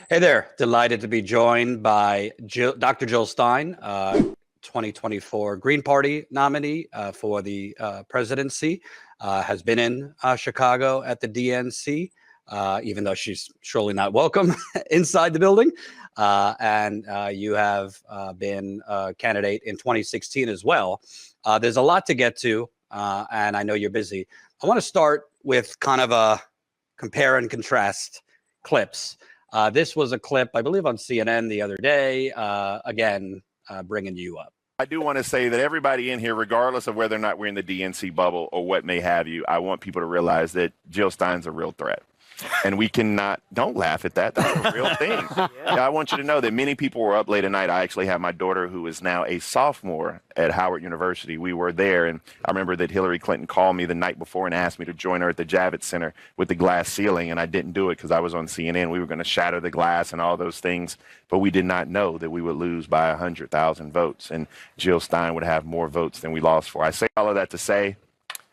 Hey there. Delighted to be joined by Dr. Jill Stein, 2024 Green Party nominee for the presidency, has been in Chicago at the DNC, even though she's surely not welcome inside the building. And you have been a candidate in 2016 as well. There's a lot to get to, and I know you're busy. I want to start with kind of a compare and contrast clips. This was a clip, I believe, on CNN the other day, again, bringing you up. I do want to say that everybody in here, regardless of whether or not we're in the DNC bubble or what may have you, I want people to realize that Jill Stein's a real threat. And we cannot, don't laugh at that. That's a real thing. Yeah, I want you to know that many people were up late at night. I actually have my daughter, who is now a sophomore at Howard University. We were there, and I remember that Hillary Clinton called me the night before and asked me to join her at the Javits Center with the glass ceiling, and I didn't do it because I was on CNN. We were going to shatter the glass and all those things, but we did not know that we would lose by 100,000 votes, and Jill Stein would have more votes than we lost for. I say all of that to say,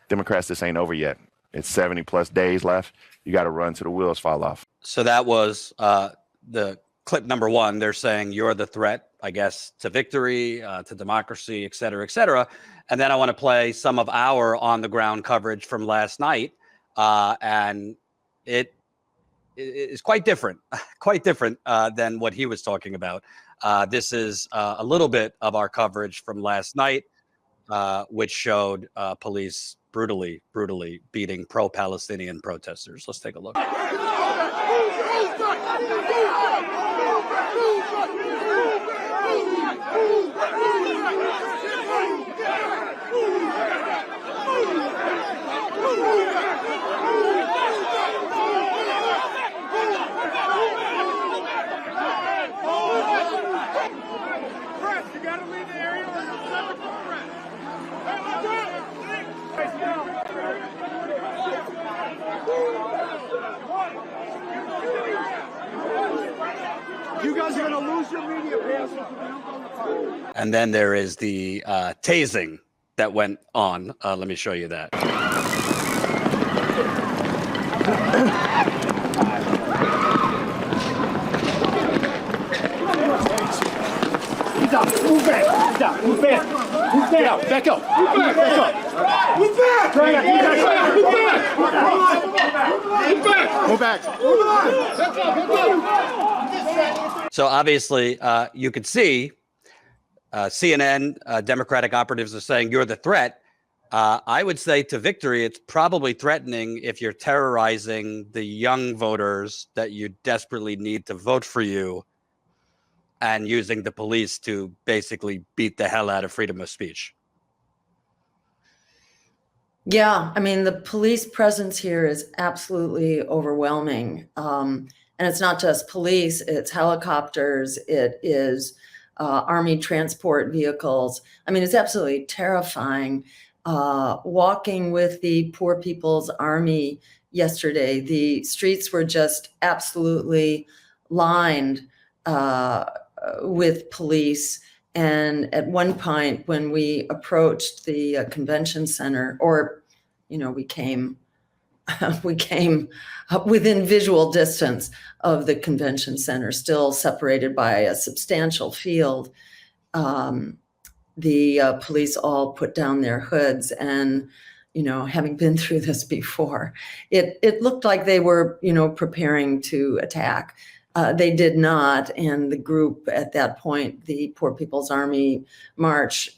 Democrats, this ain't over yet. It's 70 plus days left. You got to run till the wheels fall off. So that was the clip number one. They're saying you're the threat, I guess, to victory, to democracy, et cetera, et cetera. And then I want to play some of our on the ground coverage from last night. And it is quite different than what he was talking about. This is a little bit of our coverage from last night, which showed police brutally beating pro-Palestinian protesters. Let's take a look. You guys are going to lose your media passes if you don't go in the park. And then there is the tasing that went on. Let me show you that. He's out. Move back. He's out. Move back. Move back. Back up. Move back. Back up. Move back. Move back. Move back. Move back. Move back. Move on. Back up. So obviously, you could see CNN, Democratic operatives are saying you're the threat. I would say to victory, it's probably threatening if you're terrorizing the young voters that you desperately need to vote for you and using the police to basically beat the hell out of freedom of speech. Yeah, I mean, the police presence here is absolutely overwhelming. And it's not just police, it's helicopters, it is Army transport vehicles. I mean, it's absolutely terrifying. Walking with the Poor People's Army yesterday, the streets were just absolutely lined with police. And at one point when we approached the convention center, or, you know, we came within visual distance of the convention center, still separated by a substantial field. The police all put down their hoods, and, you know, having been through this before, it looked like they were, you know, preparing to attack. They did not, and the group at that point, the Poor People's Army March,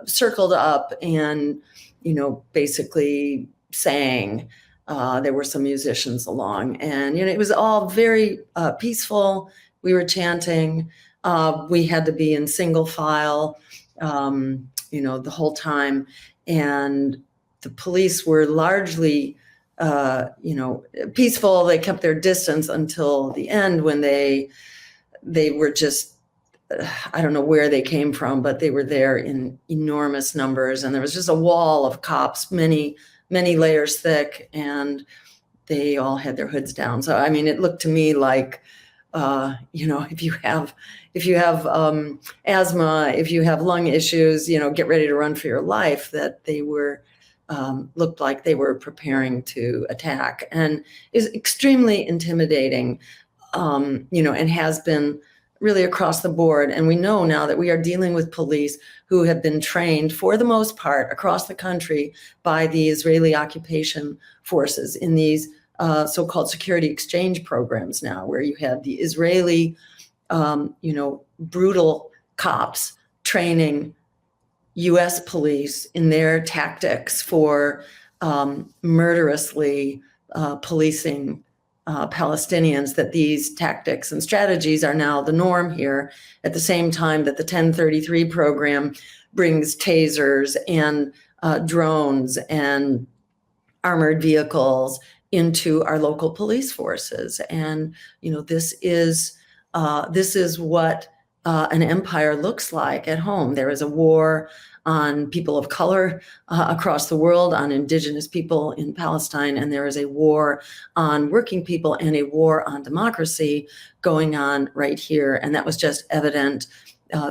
circled up and, you know, basically sang. There were some musicians along, and, you know, it was all very peaceful. We were chanting. We had to be in single file, you know, the whole time. And the police were largely, you know, peaceful. They kept their distance until the end, when they were just, I don't know where they came from, but they were there in enormous numbers. And there was just a wall of cops, many layers thick, and they all had their hoods down. So, I mean, it looked to me like, you know, if you have asthma, if you have lung issues, you know, get ready to run for your life, that they were, looked like they were preparing to attack, and is extremely intimidating. and has been really across the board. And we know now that we are dealing with police who have been trained, for the most part, across the country by the Israeli occupation forces in these so-called security exchange programs now, where you have the Israeli, brutal cops training U.S. police in their tactics for murderously policing Palestinians, that these tactics and strategies are now the norm here, at the same time that the 1033 program brings tasers and drones and armored vehicles into our local police forces. And, this is what an empire looks like at home. There is a war on people of color across the world, on indigenous people in Palestine, and there is a war on working people and a war on democracy going on right here. And that was just evident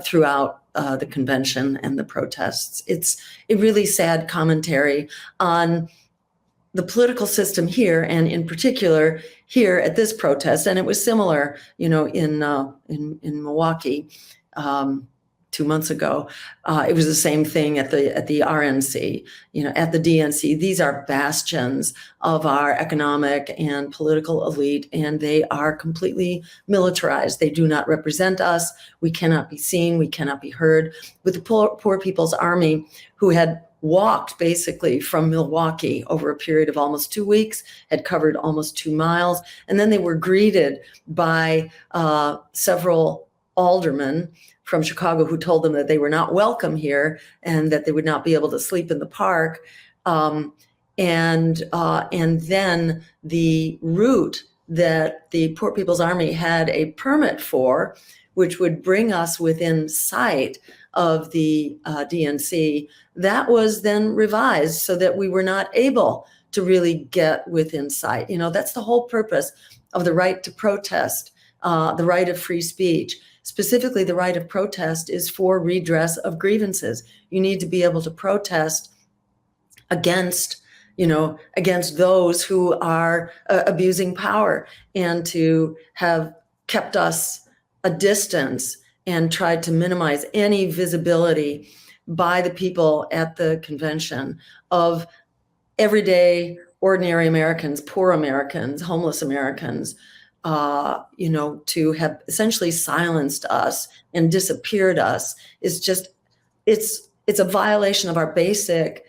throughout the convention and the protests. It's a really sad commentary on the political system here, and in particular here at this protest. And it was similar, in Milwaukee 2 months ago. It was the same thing at the RNC, at the DNC. These are bastions of our economic and political elite, and they are completely militarized. They do not represent us. We cannot be seen. We cannot be heard. With the Poor People's Army, who had walked basically from Milwaukee over a period of almost 2 weeks, had covered almost 2 miles, and then they were greeted by several aldermen from Chicago who told them that they were not welcome here and that they would not be able to sleep in the park. And then the route that the Poor People's Army had a permit for, which would bring us within sight of the DNC, that was then revised so that we were not able to really get within sight. That's the whole purpose of the right to protest, the right of free speech. Specifically, the right of protest is for redress of grievances. You need to be able to protest against those who are abusing power, and to have kept us a distance and tried to minimize any visibility by the people at the convention of everyday, ordinary Americans, poor Americans, homeless Americans, to have essentially silenced us and disappeared us is just, it's a violation of our basic,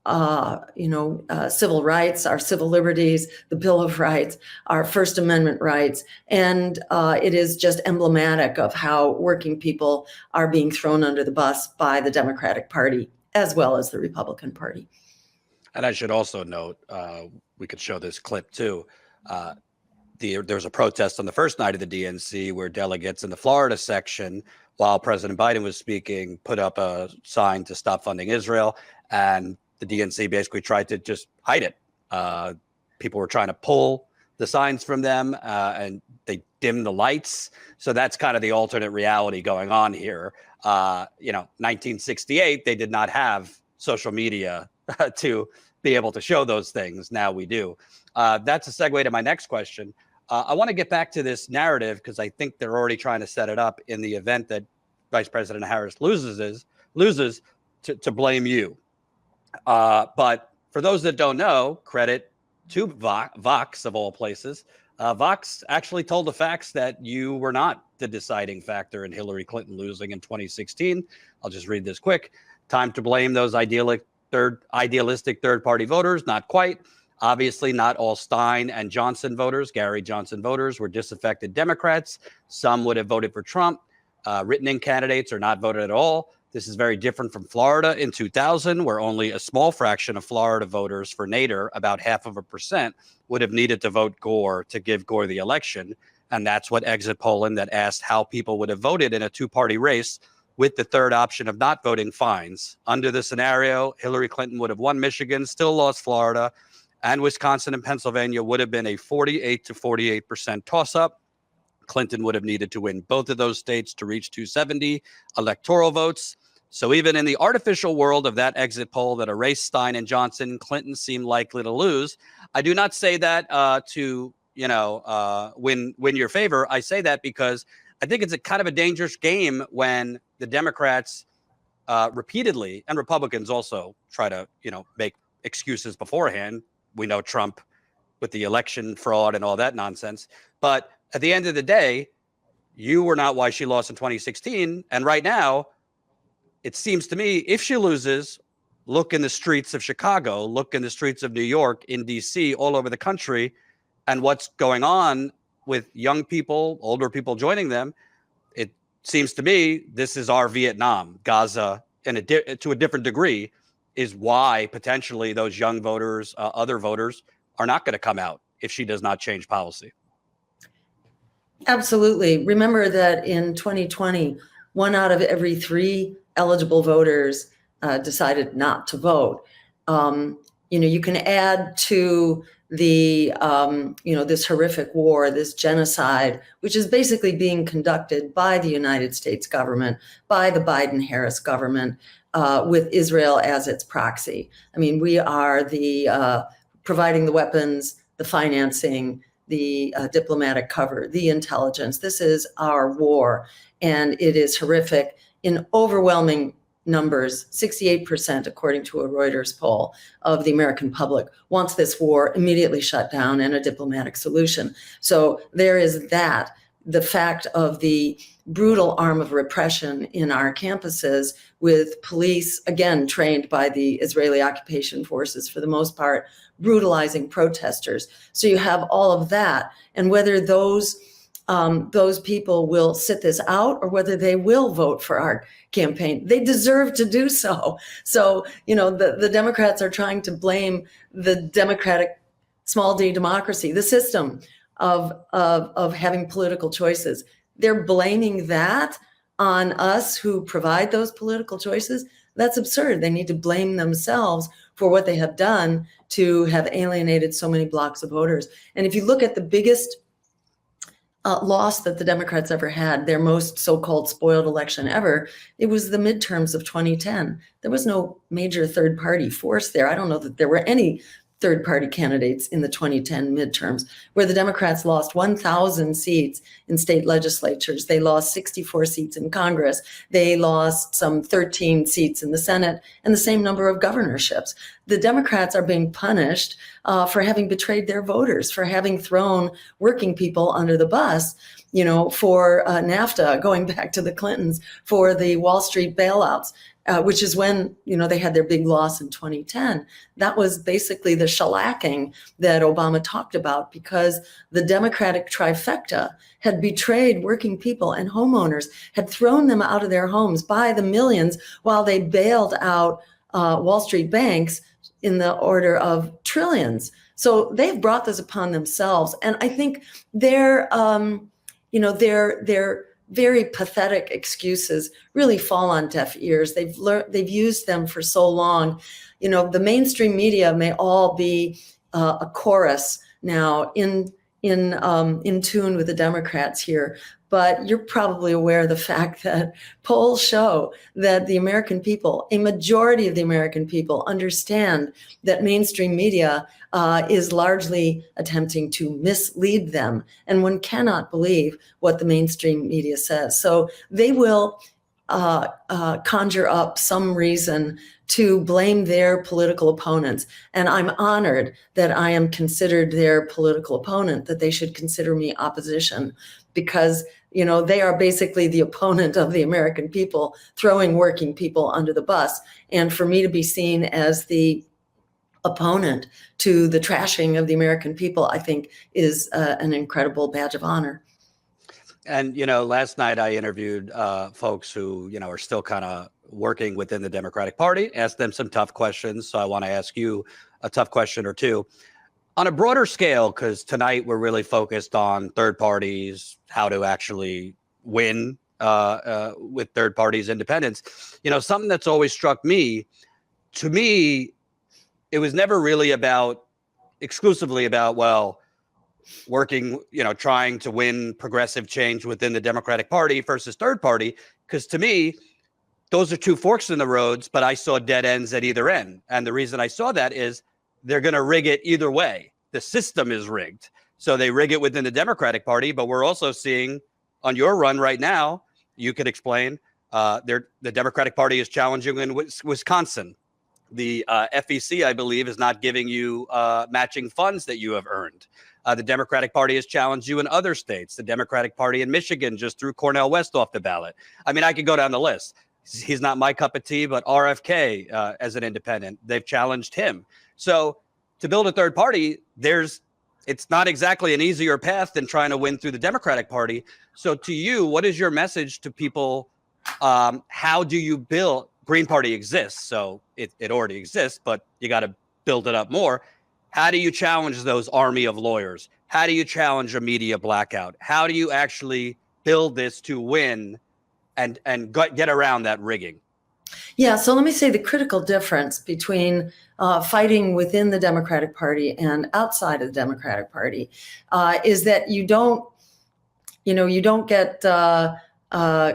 civil rights, our civil liberties, the Bill of Rights, our First Amendment rights. And it is just emblematic of how working people are being thrown under the bus by the Democratic Party as well as the Republican Party. And I should also note, we could show this clip too. There was a protest on the first night of the DNC where delegates in the Florida section, while President Biden was speaking, put up a sign to stop funding Israel. And the DNC basically tried to just hide it. People were trying to pull the signs from them, and they dimmed the lights. So that's kind of the alternate reality going on here. 1968, they did not have social media to be able to show those things. Now we do. That's a segue to my next question. I want to get back to this narrative because I think they're already trying to set it up in the event that Vice President Harris loses to blame you. But for those that don't know, credit to Vox of all places. Vox actually told the facts that you were not the deciding factor in Hillary Clinton losing in 2016. I'll just read this quick. Time to blame those idealistic third-party voters. Not quite. Obviously, not all Stein and Johnson voters, Gary Johnson voters, were disaffected Democrats. Some would have voted for Trump. Written-in candidates or not voted at all. This is very different from Florida in 2000, where only a small fraction of Florida voters for Nader, about 0.5%, would have needed to vote Gore to give Gore the election. And that's what exit polling that asked how people would have voted in a two-party race with the third option of not voting finds. Under the scenario, Hillary Clinton would have won Michigan, still lost Florida, and Wisconsin and Pennsylvania would have been a 48 to 48% toss-up. Clinton would have needed to win both of those states to reach 270 electoral votes. So even in the artificial world of that exit poll that erased Stein and Johnson, Clinton seemed likely to lose. I do not say that to win your favor. I say that because I think it's a kind of a dangerous game when the Democrats repeatedly, and Republicans also, try to make excuses beforehand. We know Trump with the election fraud and all that nonsense. But at the end of the day, you were not why she lost in 2016. And right now, it seems to me, if she loses, look in the streets of Chicago, look in the streets of New York, in DC, all over the country, and what's going on with young people, older people joining them. It seems to me this is our Vietnam. Gaza, to a different degree, is why potentially those young voters, other voters, are not going to come out if she does not change policy. Absolutely. Remember that in 2020, 1 out of every 3 eligible voters decided not to vote. You can add to the, this horrific war, this genocide, which is basically being conducted by the United States government, by the Biden-Harris government, with Israel as its proxy. I mean, we are the providing the weapons, the financing, the diplomatic cover, the intelligence. This is our war, and it is horrific in overwhelming numbers. 68%, according to a Reuters poll, of the American public wants this war immediately shut down and a diplomatic solution. So there is that. The fact of the brutal arm of repression in our campuses, with police, again, trained by the Israeli occupation forces for the most part, brutalizing protesters. So you have all of that. And whether those people will sit this out or whether they will vote for our campaign, they deserve to do so. So, the Democrats are trying to blame the democratic small d democracy, the system of having political choices. They're blaming that on us who provide those political choices. That's absurd. They need to blame themselves for what they have done to have alienated so many blocks of voters. And if you look at the biggest loss that the Democrats ever had, their most so-called spoiled election ever, it was the midterms of 2010. There was no major third-party force there. I don't know that there were any third-party candidates in the 2010 midterms, where the Democrats lost 1,000 seats in state legislatures. They lost 64 seats in Congress. They lost some 13 seats in the Senate and the same number of governorships. The Democrats are being punished for having betrayed their voters, for having thrown working people under the bus, for NAFTA, going back to the Clintons, for the Wall Street bailouts. Which is when, they had their big loss in 2010. That was basically the shellacking that Obama talked about, because the Democratic trifecta had betrayed working people and homeowners, had thrown them out of their homes by the millions while they bailed out Wall Street banks in the order of trillions. So they've brought this upon themselves. And I think their very pathetic excuses really fall on deaf ears. They've used them for so long. The mainstream media may all be a chorus now in tune with the Democrats here, but you're probably aware of the fact that polls show that the American people, a majority of the American people, understand that mainstream media is largely attempting to mislead them, and one cannot believe what the mainstream media says. So they will conjure up some reason to blame their political opponents. And I'm honored that I am considered their political opponent, that they should consider me opposition, because they are basically the opponent of the American people, throwing working people under the bus. And for me to be seen as the opponent to the trashing of the American people, I think is an incredible badge of honor. And, last night I interviewed folks who, are still kind of working within the Democratic Party, asked them some tough questions. So I want to ask you a tough question or two. On a broader scale, because tonight we're really focused on third parties, how to actually win with third parties' independence. Something that's always struck me, to me, it was never really exclusively about, working, trying to win progressive change within the Democratic Party versus third party. Because to me, those are two forks in the roads, but I saw dead ends at either end. And the reason I saw that is they're going to rig it either way. The system is rigged. So they rig it within the Democratic Party, but we're also seeing on your run right now, you could explain, the Democratic Party is challenging in Wisconsin. The FEC, I believe, is not giving you matching funds that you have earned. The Democratic Party has challenged you in other states. The Democratic Party in Michigan just threw Cornel West off the ballot. I mean, I could go down the list. He's not my cup of tea, but RFK as an independent, they've challenged him. So to build a third party, it's not exactly an easier path than trying to win through the Democratic Party. So to you, what is your message to people? How do you build? Green Party exists, so it already exists, but you got to build it up more. How do you challenge those army of lawyers? How do you challenge a media blackout? How do you actually build this to win and get around that rigging? Yeah, so let me say the critical difference between fighting within the Democratic Party and outside of the Democratic Party is that you don't get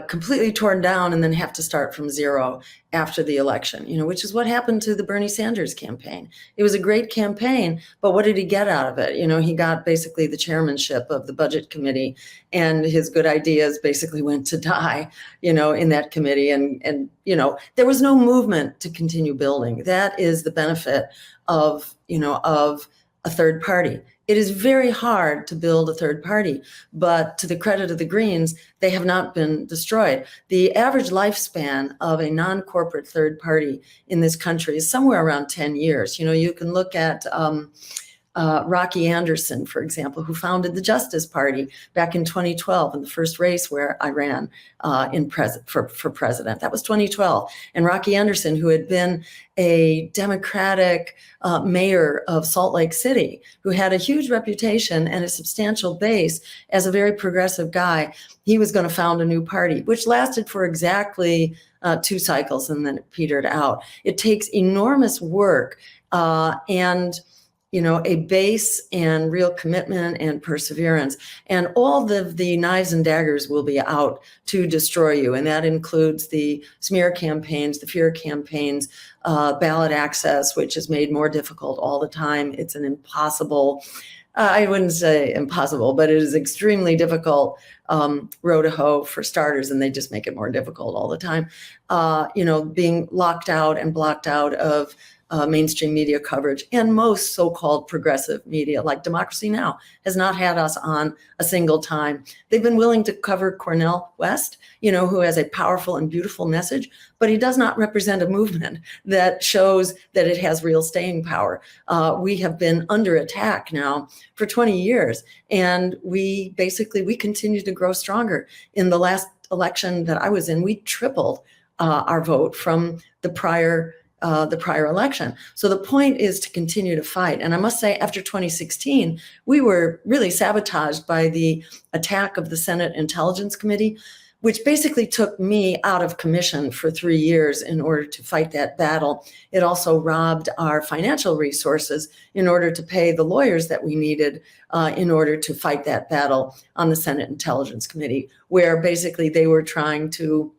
completely torn down and then have to start from zero after the election, which is what happened to the Bernie Sanders campaign. It was a great campaign, but what did he get out of it? He got basically the chairmanship of the budget committee, and his good ideas basically went to die, in that committee. And there was no movement to continue building. That is the benefit of a third party. It is very hard to build a third party, but to the credit of the Greens, they have not been destroyed. The average lifespan of a non-corporate third party in this country is somewhere around 10 years. You can look at Rocky Anderson, for example, who founded the Justice Party back in 2012 in the first race where I ran for president. That was 2012. And Rocky Anderson, who had been a Democratic mayor of Salt Lake City, who had a huge reputation and a substantial base as a very progressive guy, he was going to found a new party, which lasted for exactly 2 cycles and then it petered out. It takes enormous work and a base and real commitment and perseverance. And all the knives and daggers will be out to destroy you. And that includes the smear campaigns, the fear campaigns, ballot access, which is made more difficult all the time. It's an impossible, I wouldn't say impossible, but it is extremely difficult row to hoe for starters, and they just make it more difficult all the time. Being locked out and blocked out of mainstream media coverage, and most so-called progressive media like Democracy Now! Has not had us on a single time. They've been willing to cover Cornel West, who has a powerful and beautiful message, but he does not represent a movement that shows that it has real staying power. We have been under attack now for 20 years, and we continue to grow stronger. In the last election that I was in, we tripled our vote from the prior election. So the point is to continue to fight. And I must say, after 2016, we were really sabotaged by the attack of the Senate Intelligence Committee, which basically took me out of commission for 3 years in order to fight that battle. It also robbed our financial resources in order to pay the lawyers that we needed in order to fight that battle on the Senate Intelligence Committee, where basically they were trying to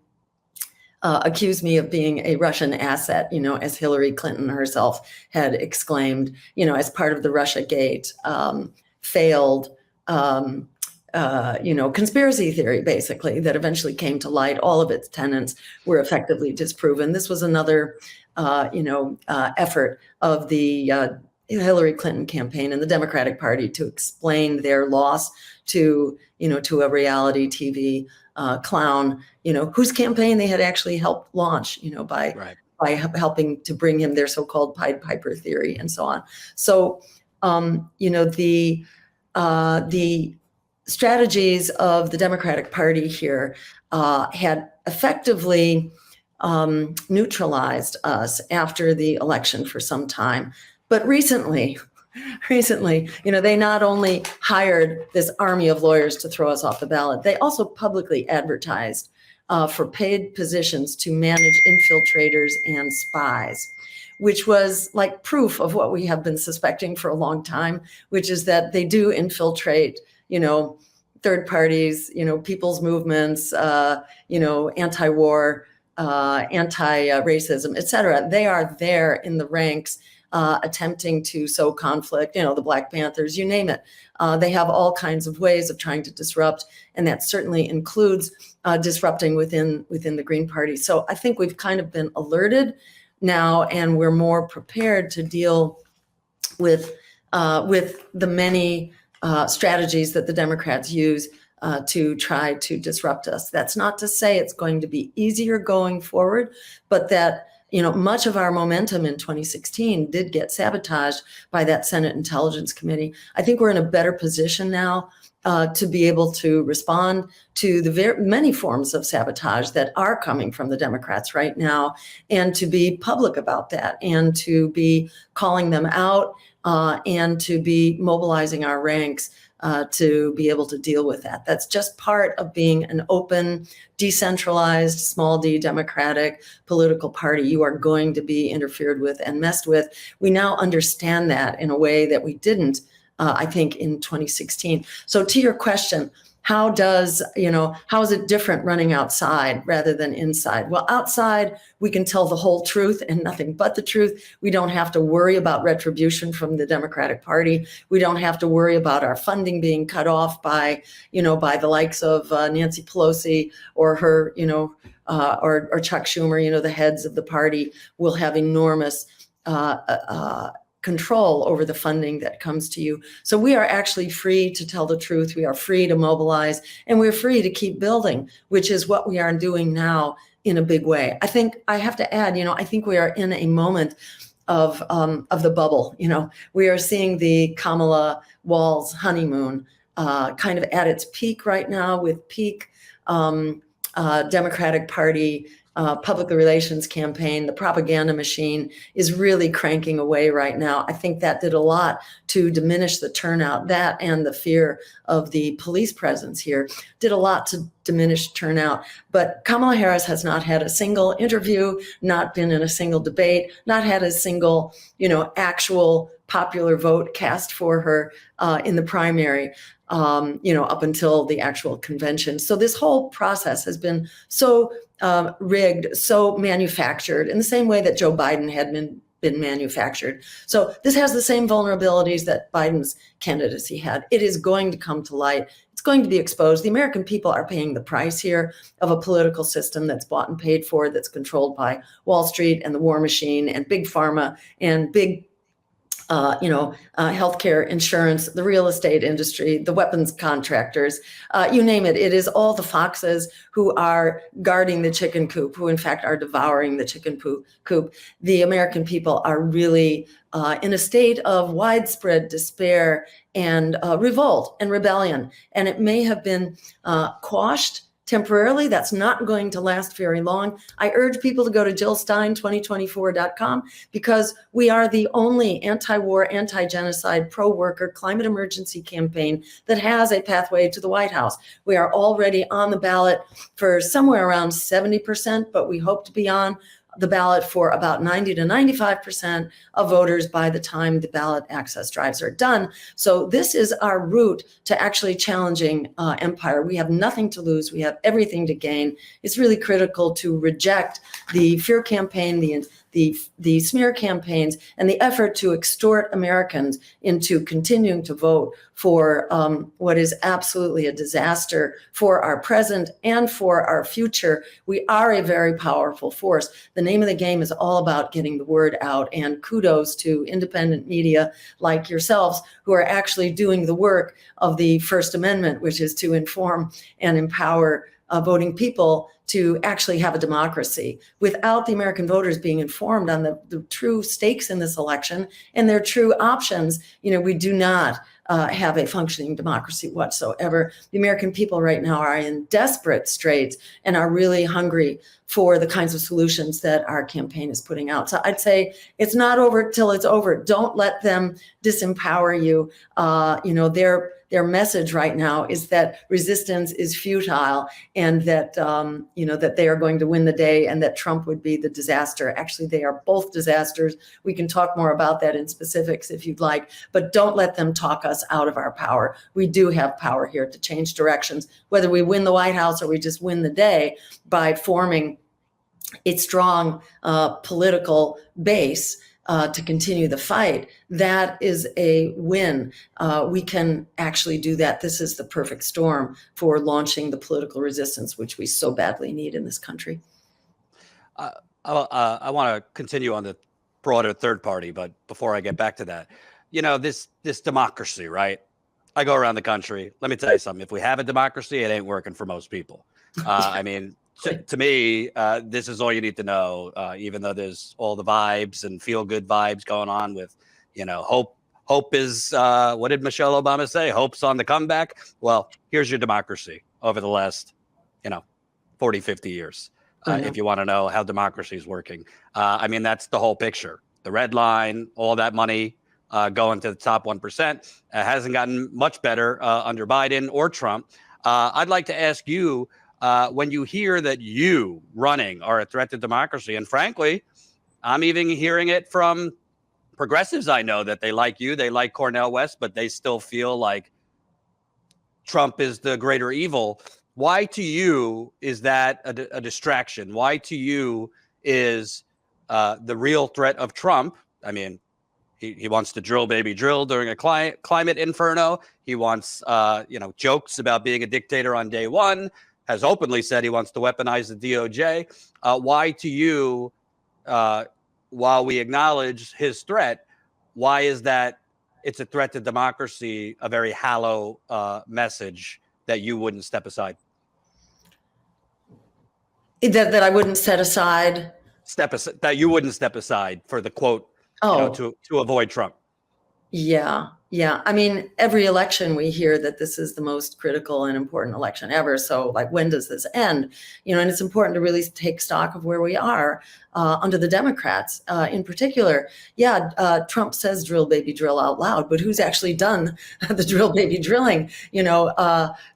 accused me of being a Russian asset, as Hillary Clinton herself had exclaimed, as part of the Russiagate failed, conspiracy theory, basically, that eventually came to light. All of its tenets were effectively disproven. This was another, effort of the Hillary Clinton campaign and the Democratic Party to explain their loss to a reality TV clown, whose campaign they had actually helped launch, by helping to bring him their so-called Pied Piper theory and so on. So, the strategies of the Democratic Party here had effectively neutralized us after the election for some time. But recently, they not only hired this army of lawyers to throw us off the ballot, they also publicly advertised for paid positions to manage infiltrators and spies, which was like proof of what we have been suspecting for a long time, which is that they do infiltrate, third parties, people's movements, anti-war, anti-racism, et cetera. They are there in the ranks attempting to sow conflict, the Black Panthers, you name it. They have all kinds of ways of trying to disrupt, and that certainly includes disrupting within the Green Party. So I think we've kind of been alerted now, and we're more prepared to deal with the many strategies that the Democrats use to try to disrupt us. That's not to say it's going to be easier going forward, but that much of our momentum in 2016 did get sabotaged by that Senate Intelligence Committee. I think we're in a better position now to be able to respond to the many forms of sabotage that are coming from the Democrats right now, and to be public about that, and to be calling them out, and to be mobilizing our ranks to be able to deal with that. That's just part of being an open, decentralized, small d democratic political party. You are going to be interfered with and messed with. We now understand that in a way that we didn't, I think, in 2016. So to your question, how is it different running outside rather than inside? Well, outside, we can tell the whole truth and nothing but the truth. We don't have to worry about retribution from the Democratic Party. We don't have to worry about our funding being cut off by the likes of Nancy Pelosi or her, or Chuck Schumer, the heads of the party will have enormous control over the funding that comes to you. So we are actually free to tell the truth. We are free to mobilize, and we're free to keep building, which is what we are doing now in a big way. I think I have to add, I think we are in a moment of the bubble. We are seeing the Kamala Walz honeymoon kind of at its peak right now, with peak Democratic Party public relations campaign. The propaganda machine is really cranking away right now. I think that did a lot to diminish the turnout. That and the fear of the police presence here did a lot to diminish turnout. But Kamala Harris has not had a single interview, not been in a single debate, not had a single, actual popular vote cast for her in the primary. Up until the actual convention. So this whole process has been so rigged, so manufactured, in the same way that Joe Biden had been manufactured. So this has the same vulnerabilities that Biden's candidacy had. It is going to come to light. It's going to be exposed. The American people are paying the price here of a political system that's bought and paid for, that's controlled by Wall Street and the war machine and big pharma and big healthcare, insurance, the real estate industry, the weapons contractors, you name it. It is all the foxes who are guarding the chicken coop, who in fact are devouring the chicken coop. The American people are really in a state of widespread despair and revolt and rebellion. And it may have been quashed temporarily. That's not going to last very long. I urge people to go to JillStein2024.com, because we are the only anti-war, anti-genocide, pro-worker climate emergency campaign that has a pathway to the White House. We are already on the ballot for somewhere around 70%, but we hope to be on the ballot for about 90 to 95% of voters by the time the ballot access drives are done. So this is our route to actually challenging empire. We have nothing to lose. We have everything to gain. It's really critical to reject the fear campaign, the smear campaigns, and the effort to extort Americans into continuing to vote for what is absolutely a disaster for our present and for our future. We are a very powerful force. The name of the game is all about getting the word out, and kudos to independent media like yourselves who are actually doing the work of the First Amendment, which is to inform and empower voting people to actually have a democracy. Without the American voters being informed on the true stakes in this election and their true options, we do not have a functioning democracy whatsoever. The American people right now are in desperate straits and are really hungry for the kinds of solutions that our campaign is putting out. So I'd say it's not over till it's over. Don't let them disempower you. Their message right now is that resistance is futile, and that that they are going to win the day, and that Trump would be the disaster. Actually, they are both disasters. We can talk more about that in specifics if you'd like, but don't let them talk us out of our power. We do have power here to change directions, whether we win the White House or we just win the day by forming a strong political base to continue the fight, that is a win. We can actually do that. This is the perfect storm for launching the political resistance, which we so badly need in this country. I want to continue on the broader third party, but before I get back to that, this democracy, right? I go around the country. Let me tell you something. If we have a democracy, it ain't working for most people. I mean, to me, this is all you need to know, even though there's all the vibes and feel good vibes going on with, hope is, what did Michelle Obama say? Hope's on the comeback. Well, here's your democracy over the last, 40, 50 years. If you want to know how democracy is working. I mean, that's the whole picture. The red line, all that money going to the top 1%, hasn't gotten much better under Biden or Trump. I'd like to ask you, when you hear that you running are a threat to democracy, and frankly, I'm even hearing it from progressives I know that they like you, they like Cornel West, but they still feel like Trump is the greater evil. Why to you is that a distraction? Why to you is the real threat of Trump? I mean, he wants to drill, baby, drill during a climate inferno. He wants, jokes about being a dictator on day one, has openly said he wants to weaponize the DOJ. Why to you, while we acknowledge his threat, why is that it's a threat to democracy, a very hollow message that you wouldn't step aside? That I wouldn't set aside? That you wouldn't step aside for the quote, to avoid Trump. Yeah. I mean, every election we hear that this is the most critical and important election ever. So like, when does this end? And it's important to really take stock of where we are under the Democrats in particular. Trump says drill, baby, drill out loud, but who's actually done the drill, baby, drilling,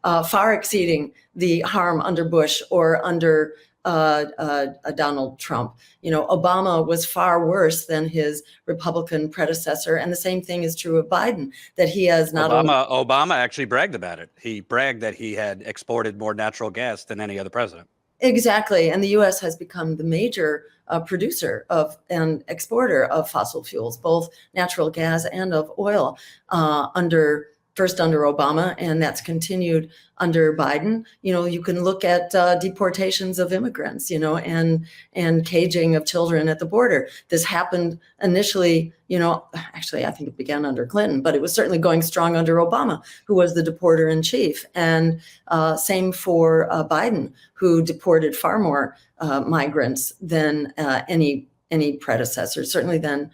far exceeding the harm under Bush or under Donald Trump. Obama was far worse than his Republican predecessor, and the same thing is true of Biden. That he has not Obama actually bragged about it. He bragged that he had exported more natural gas than any other president. Exactly, and the U.S. has become the major producer of and exporter of fossil fuels, both natural gas and of oil, first under Obama, and that's continued under Biden. You can look at deportations of immigrants, and caging of children at the border. This happened initially, actually, I think it began under Clinton, but it was certainly going strong under Obama, who was the deporter in chief. And same for Biden, who deported far more migrants than any predecessor, certainly than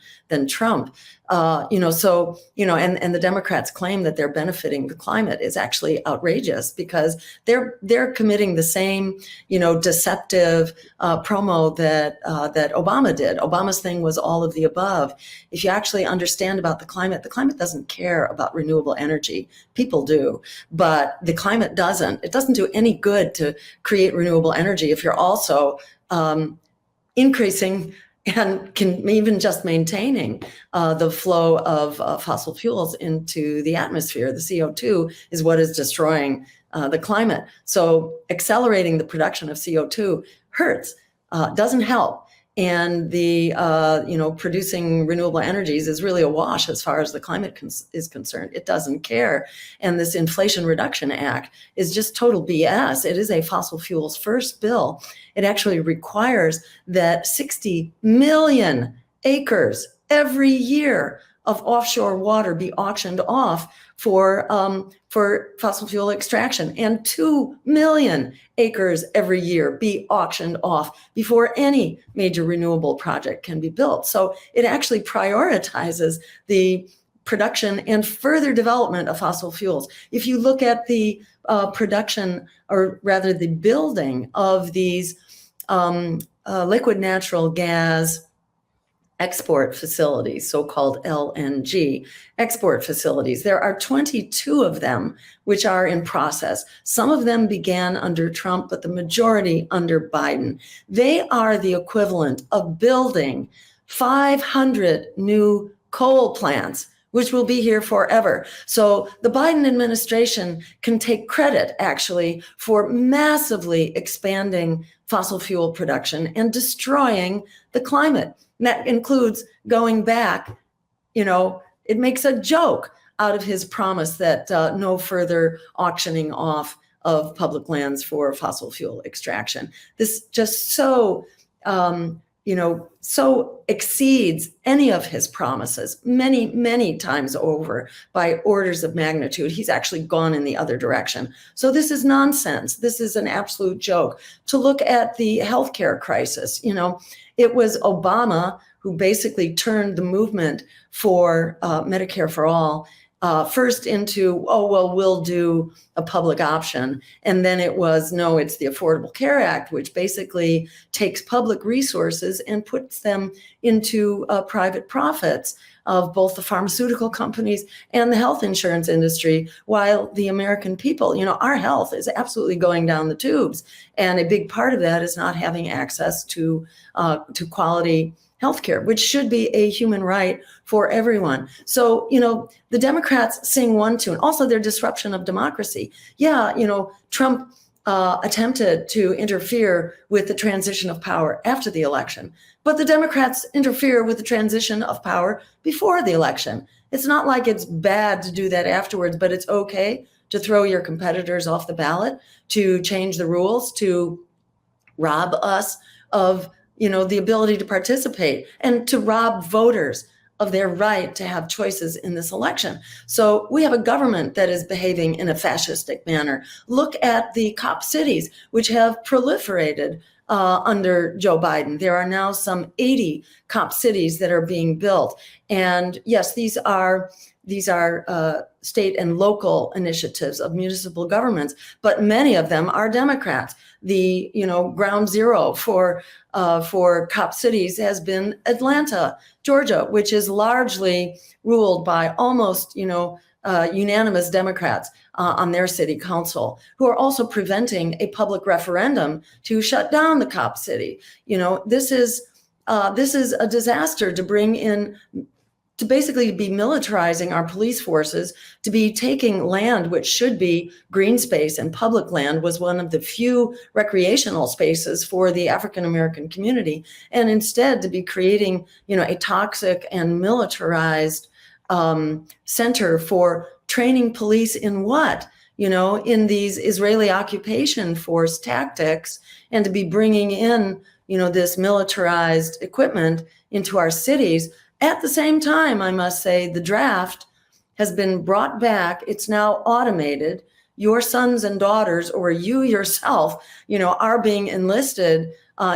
Trump. And the Democrats claim that they're benefiting the climate is actually outrageous, because they're committing the same, deceptive promo that Obama did. Obama's thing was all of the above. If you actually understand about the climate doesn't care about renewable energy. People do, but the climate doesn't. It doesn't do any good to create renewable energy if you're also increasing and can even just maintaining the flow of fossil fuels into the atmosphere. The CO2 is what is destroying the climate. So accelerating the production of CO2 hurts, doesn't help. And the producing renewable energies is really a wash as far as the climate is concerned. It doesn't care. And this Inflation Reduction Act is just total BS. It is a fossil fuels first bill. It actually requires that 60 million acres every year of offshore water be auctioned off for fossil fuel extraction, and 2 million acres every year be auctioned off before any major renewable project can be built. So it actually prioritizes the production and further development of fossil fuels. If you look at the production, or rather the building of these liquid natural gas export facilities, so-called LNG export facilities. There are 22 of them which are in process. Some of them began under Trump, but the majority under Biden. They are the equivalent of building 500 new coal plants which will be here forever. So the Biden administration can take credit, actually, for massively expanding fossil fuel production and destroying the climate. And that includes going back, it makes a joke out of his promise that no further auctioning off of public lands for fossil fuel extraction. This just so exceeds any of his promises many, many times over by orders of magnitude. He's actually gone in the other direction. So this is nonsense. This is an absolute joke. To look at the healthcare crisis, it was Obama who basically turned the movement for Medicare for all first into, we'll do a public option. And then it was, no, it's the Affordable Care Act, which basically takes public resources and puts them into private profits of both the pharmaceutical companies and the health insurance industry, while the American people, our health is absolutely going down the tubes. And a big part of that is not having access to quality healthcare, which should be a human right for everyone. So, the Democrats sing one tune. Also, their disruption of democracy. Yeah, Trump attempted to interfere with the transition of power after the election, but the Democrats interfere with the transition of power before the election. It's not like it's bad to do that afterwards, but it's okay to throw your competitors off the ballot, to change the rules, to rob us of the ability to participate, and to rob voters of their right to have choices in this election. So we have a government that is behaving in a fascistic manner. Look at the cop cities, which have proliferated under Joe Biden. There are now some 80 cop cities that are being built. And yes, these are state and local initiatives of municipal governments, but many of them are Democrats. The ground zero for cop cities has been Atlanta, Georgia, which is largely ruled by almost unanimous Democrats on their city council, who are also preventing a public referendum to shut down the cop city. This is a disaster to bring in, to basically be militarizing our police forces, to be taking land which should be green space and public land, was one of the few recreational spaces for the African American community, and instead to be creating, a toxic and militarized center for training police in what? In these Israeli occupation force tactics, and to be bringing in, this militarized equipment into our cities. At the same time, I must say, the draft has been brought back. It's now automated. Your sons and daughters, or you yourself, are being enlisted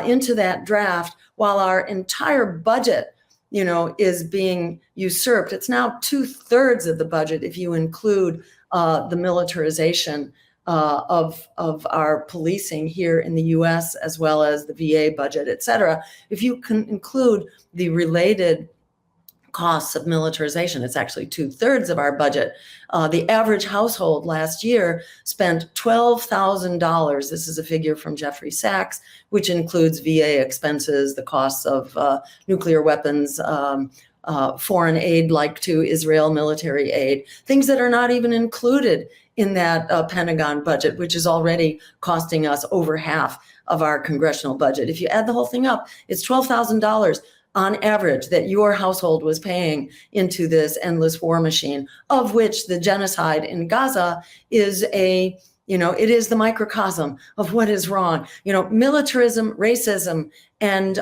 into that draft, while our entire budget, is being usurped. It's now 2/3 of the budget if you include the militarization of our policing here in the U.S., as well as the VA budget, et cetera. If you can include the related costs of militarization, it's actually 2/3 of our budget. The average household last year spent $12,000. This is a figure from Jeffrey Sachs, which includes VA expenses, the costs of nuclear weapons, foreign aid like to Israel, military aid, things that are not even included in that Pentagon budget, which is already costing us over half of our congressional budget. If you add the whole thing up, it's $12,000 on average that your household was paying into this endless war machine, of which the genocide in Gaza is it is the microcosm of what is wrong. Militarism, racism, and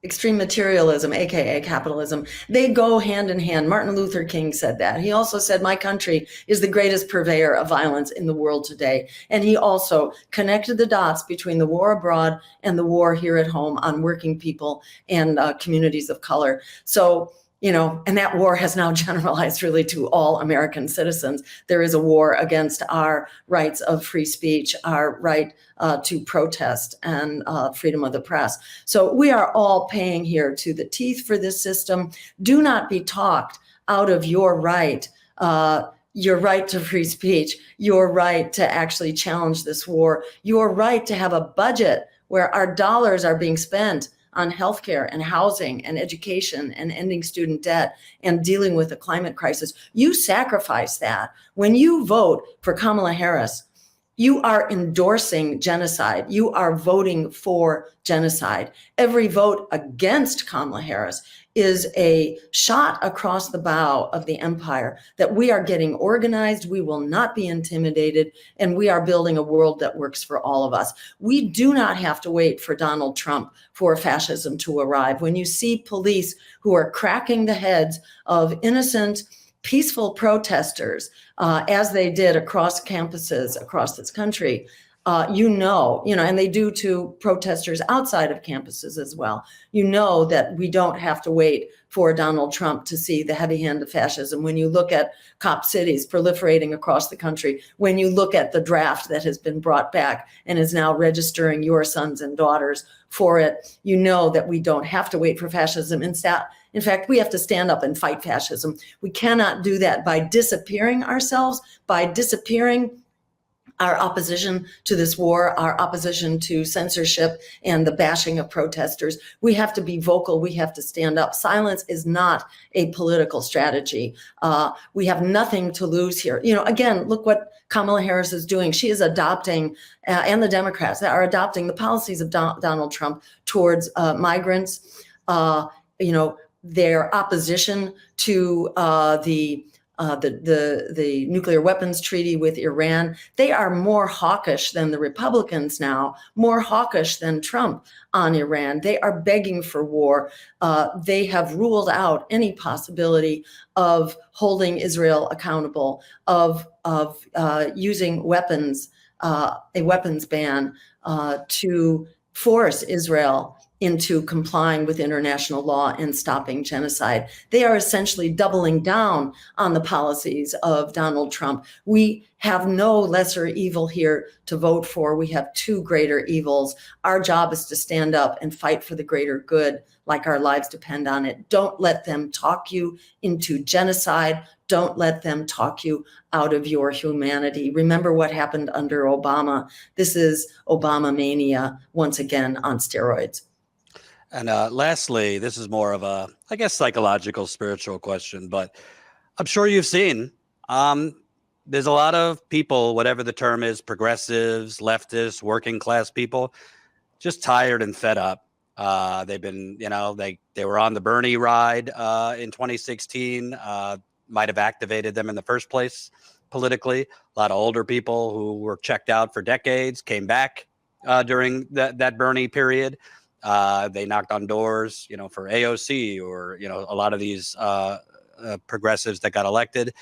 extreme materialism, aka capitalism, they go hand in hand. Martin Luther King said that. He also said, my country is the greatest purveyor of violence in the world today. And he also connected the dots between the war abroad and the war here at home on working people and communities of color. So, and that war has now generalized really to all American citizens. There is a war against our rights of free speech, our right to protest, and freedom of the press. So we are all paying here to the teeth for this system. Do not be talked out of your right to free speech, your right to actually challenge this war, your right to have a budget where our dollars are being spent on healthcare and housing and education and ending student debt and dealing with the climate crisis. You sacrifice that. When you vote for Kamala Harris, you are endorsing genocide. You are voting for genocide. Every vote against Kamala Harris is a shot across the bow of the empire that we are getting organized, we will not be intimidated, and we are building a world that works for all of us. We do not have to wait for Donald Trump for fascism to arrive. When you see police who are cracking the heads of innocent, peaceful protesters, as they did across campuses across this country, and they do to protesters outside of campuses as well. You know that we don't have to wait for Donald Trump to see the heavy hand of fascism. When you look at cop cities proliferating across the country, when you look at the draft that has been brought back and is now registering your sons and daughters for it, you know that we don't have to wait for fascism. In fact, we have to stand up and fight fascism. We cannot do that by disappearing ourselves, by disappearing our opposition to this war, our opposition to censorship and the bashing of protesters. We have to be vocal. We have to stand up. Silence is not a political strategy. We have nothing to lose here. Again, look what Kamala Harris is doing. She is adopting, and the Democrats that are adopting the policies of Donald Trump towards migrants. Their opposition to the nuclear weapons treaty with Iran. They are more hawkish than the Republicans now, more hawkish than Trump on Iran. They are begging for war. They have ruled out any possibility of holding Israel accountable, of using weapons, a weapons ban to force Israel into complying with international law and stopping genocide. They are essentially doubling down on the policies of Donald Trump. We have no lesser evil here to vote for. We have two greater evils. Our job is to stand up and fight for the greater good, like our lives depend on it. Don't let them talk you into genocide. Don't let them talk you out of your humanity. Remember what happened under Obama. This is Obamamania once again on steroids. And lastly, this is more of a, I guess, psychological, spiritual question, but I'm sure you've seen there's a lot of people, whatever the term is, progressives, leftists, working class people, just tired and fed up. They've been, they were on the Bernie ride in 2016, might have activated them in the first place politically. A lot of older people who were checked out for decades came back during that Bernie period. They knocked on doors, for AOC or, a lot of these progressives that got elected.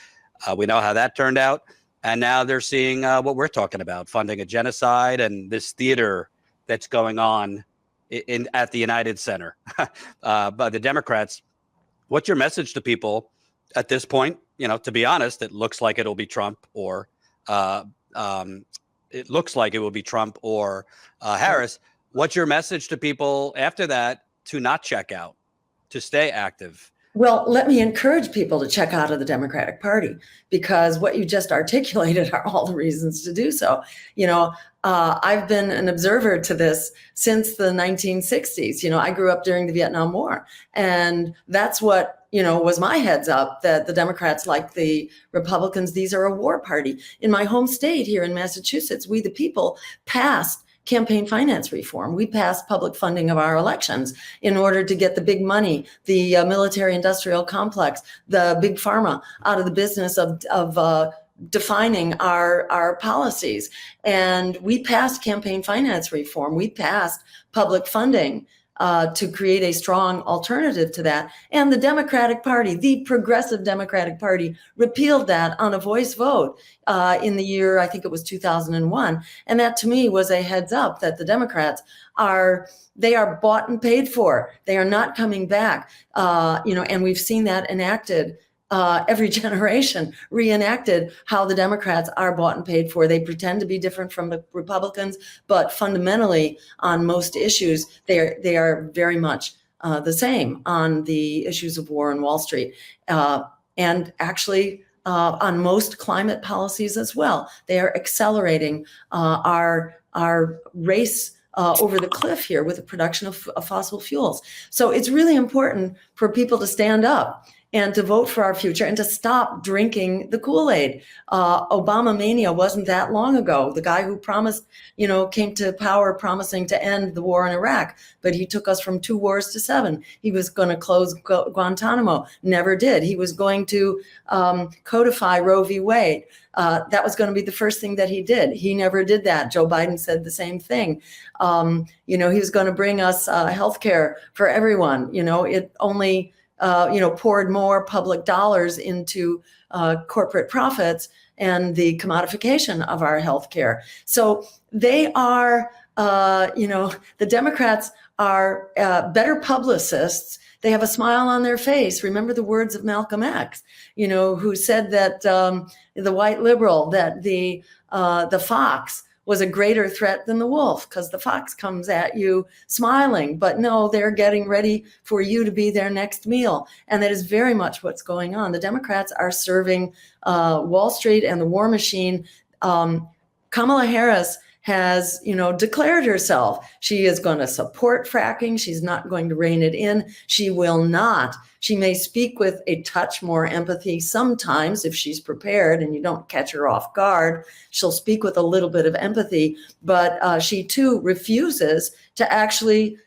We know how that turned out. And now they're seeing what we're talking about, funding a genocide and this theater that's going on at the United Center. But the Democrats, what's your message to people at this point? To be honest, it looks like it'll be Trump or Harris. What's your message to people after that to not check out, to stay active? Well, let me encourage people to check out of the Democratic Party, because what you just articulated are all the reasons to do so. I've been an observer to this since the 1960s. I grew up during the Vietnam War, and that's what, was my heads up, that the Democrats, like the Republicans, these are a war party. In my home state here in Massachusetts, we the people passed campaign finance reform. We passed public funding of our elections in order to get the big money, the military industrial complex, the big pharma out of the business of defining our policies. And we passed campaign finance reform. We passed public funding to create a strong alternative to that. And the Democratic Party, the progressive Democratic Party, repealed that on a voice vote in the year, I think it was 2001. And that to me was a heads up that the Democrats they are bought and paid for. They are not coming back, and we've seen that enacted. Every generation reenacted how the Democrats are bought and paid for. They pretend to be different from the Republicans, but fundamentally on most issues, they are very much the same on the issues of war and Wall Street. And actually on most climate policies as well. They are accelerating our race over the cliff here with the production of fossil fuels. So it's really important for people to stand up and to vote for our future and to stop drinking the Kool-Aid. Obamamania wasn't that long ago. The guy who promised, came to power promising to end the war in Iraq, but he took us from 2 wars to 7. He was going to close Guantanamo, never did. He was going to codify Roe v. Wade. That was going to be the first thing that he did. He never did that. Joe Biden said the same thing. He was going to bring us health care for everyone. It only poured more public dollars into corporate profits and the commodification of our healthcare. So they are, the Democrats are better publicists. They have a smile on their face. Remember the words of Malcolm X, who said that the white liberal, that the fox was a greater threat than the wolf, because the fox comes at you smiling, but no, they're getting ready for you to be their next meal. And that is very much what's going on. The Democrats are serving Wall Street and the war machine. Kamala Harris has, declared herself. She is going to support fracking. She's not going to rein it in. She will not. She may speak with a touch more empathy sometimes if she's prepared and you don't catch her off guard. She'll speak with a little bit of empathy, but she too refuses to actually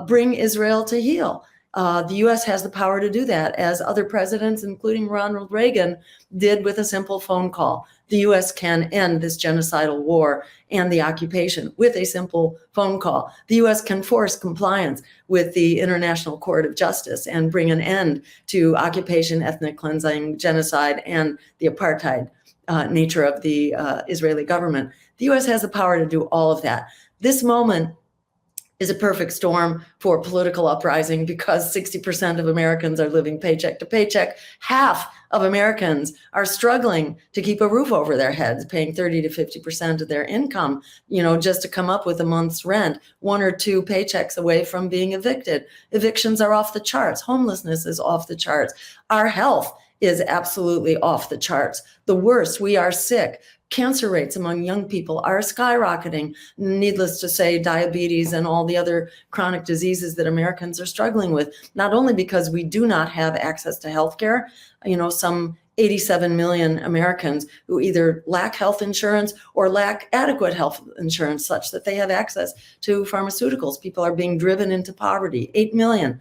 bring Israel to heel. The U.S. has the power to do that, as other presidents, including Ronald Reagan, did with a simple phone call. The U.S. can end this genocidal war and the occupation with a simple phone call. The U.S. can force compliance with the International Court of Justice and bring an end to occupation, ethnic cleansing, genocide, and the apartheid nature of the Israeli government. The U.S. has the power to do all of that. This moment is a perfect storm for political uprising because 60% of Americans are living paycheck to paycheck. Half of Americans are struggling to keep a roof over their heads, paying 30 to 50% of their income, just to come up with a month's rent, 1 or 2 paychecks away from being evicted. Evictions are off the charts. Homelessness is off the charts. Our health is absolutely off the charts. The worst, we are sick. Cancer rates among young people are skyrocketing. Needless to say, diabetes and all the other chronic diseases that Americans are struggling with, not only because we do not have access to health care, some 87 million Americans who either lack health insurance or lack adequate health insurance such that they have access to pharmaceuticals. People are being driven into poverty. 8 million.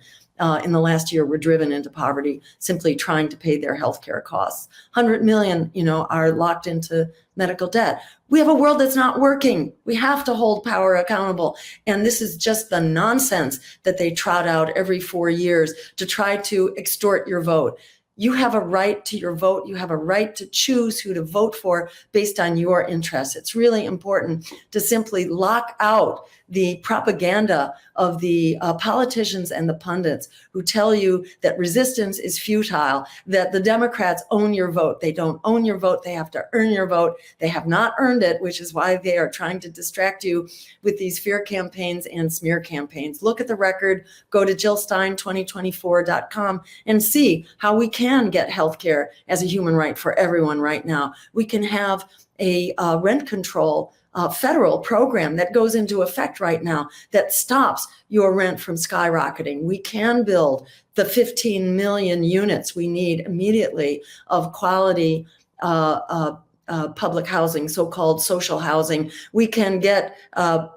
In the last year were driven into poverty simply trying to pay their healthcare costs. 100 million, are locked into medical debt. We have a world that's not working. We have to hold power accountable. And this is just the nonsense that they trot out every 4 years to try to extort your vote. You have a right to your vote. You have a right to choose who to vote for based on your interests. It's really important to simply lock out the propaganda of the politicians and the pundits who tell you that resistance is futile, that the Democrats own your vote. They don't own your vote. They have to earn your vote. They have not earned it, which is why they are trying to distract you with these fear campaigns and smear campaigns. Look at the record. Go to JillStein2024.com and see how we can get healthcare as a human right for everyone right now. We can have a rent control federal program that goes into effect right now that stops your rent from skyrocketing. We can build the 15 million units we need immediately of quality public housing, so-called social housing. We can get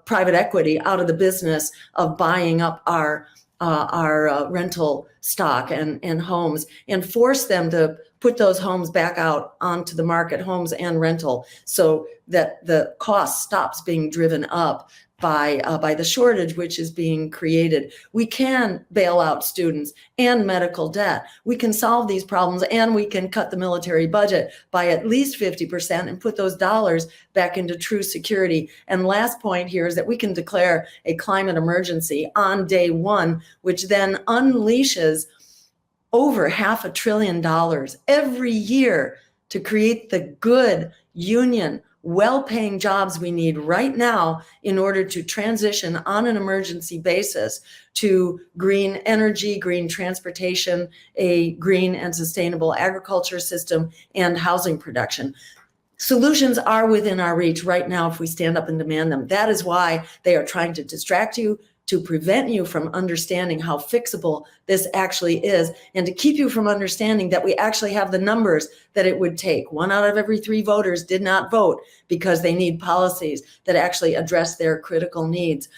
private equity out of the business of buying up our rental stock and homes and force them to put those homes back out onto the market, homes and rental, so that the cost stops being driven up by the shortage which is being created. We can bail out students and medical debt. We can solve these problems, and we can cut the military budget by at least 50% and put those dollars back into true security. And last point here is that we can declare a climate emergency on day one, which then unleashes over $500 billion every year to create the good union, well-paying jobs we need right now in order to transition on an emergency basis to green energy, green transportation, a green and sustainable agriculture system, and housing production. Solutions are within our reach right now if we stand up and demand them. That is why they are trying to distract you, to prevent you from understanding how fixable this actually is, and to keep you from understanding that we actually have the numbers that it would take. 1 out of every 3 voters did not vote because they need policies that actually address their critical needs.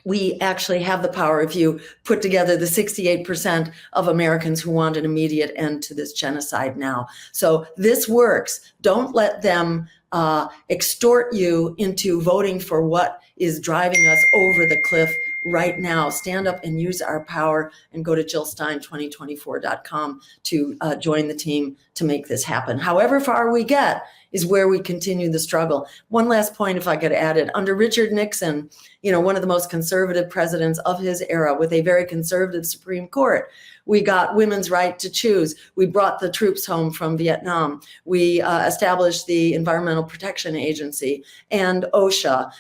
We actually have the power if you put together the 68% of Americans who want an immediate end to this genocide now. So this works. Don't let them extort you into voting for what is driving us over the cliff right now. Stand up and use our power, and go to JillStein2024.com to join the team to make this happen. However far we get is where we continue the struggle. One last point, if I could add it. Under Richard Nixon, one of the most conservative presidents of his era, with a very conservative Supreme Court, we got women's right to choose. We brought the troops home from Vietnam. We established the Environmental Protection Agency and OSHA.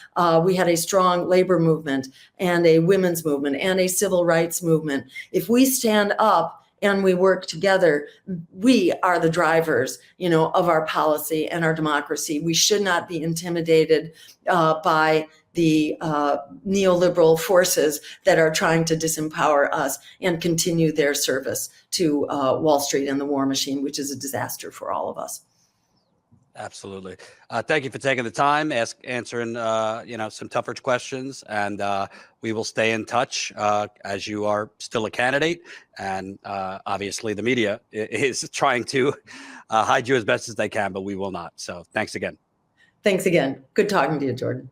We had a strong labor movement and a women's movement and a civil rights movement. If we stand up and we work together, we are the drivers, of our policy and our democracy. We should not be intimidated by the neoliberal forces that are trying to disempower us and continue their service to Wall Street and the war machine, which is a disaster for all of us. Absolutely. Thank you for taking the time, answering, some tougher questions, and we will stay in touch as you are still a candidate. And obviously the media is trying to hide you as best as they can, but we will not. So thanks again. Thanks again. Good talking to you, Jordan.